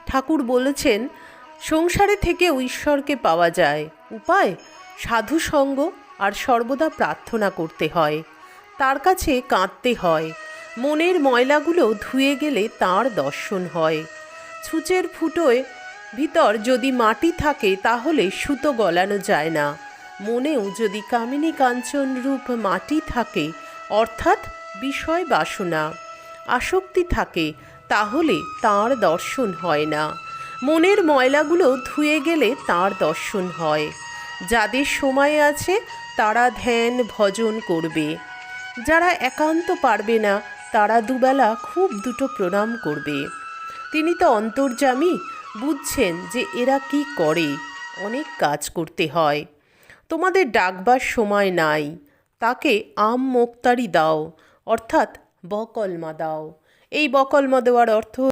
ঠাকুর বলেছেন, সংসারে থেকেও ঈশ্বরকে পাওয়া যায়। উপায় সাধু সঙ্গ আর সর্বদা প্রার্থনা করতে হয়, তার কাছে কাঁদতে হয়। মনের ময়লাগুলো ধুয়ে গেলে তাঁর দর্শন হয়। ছুঁচের ফুটোয় ভিতর যদি মাটি থাকে তাহলে সুতো গলানো যায় না। মনেও যদি কামিনী কাঞ্চন রূপ মাটি থাকে, অর্থাৎ বিষয় বাসনা আসক্তি থাকে, তাহলে তাঁর দর্শন হয় না। মনের ময়লাগুলো ধুয়ে গেলে তাঁর দর্শন হয়। যাদের সময় আছে তারা ধ্যান ভজন করবে, যারা একান্ত পারবে না তারা দুবেলা খুব দুটো প্রণাম করবে। তিনি তো অন্তর্যামী, বুঝছেন যে এরা কি করে। অনেক কাজ করতে হয়, তোমাদের ডাকবার সময় নাই। তাকে আম মোক্তারি দাও, অর্থাৎ বকলমা দাও। এই বকলমা দেওয়ার অর্থ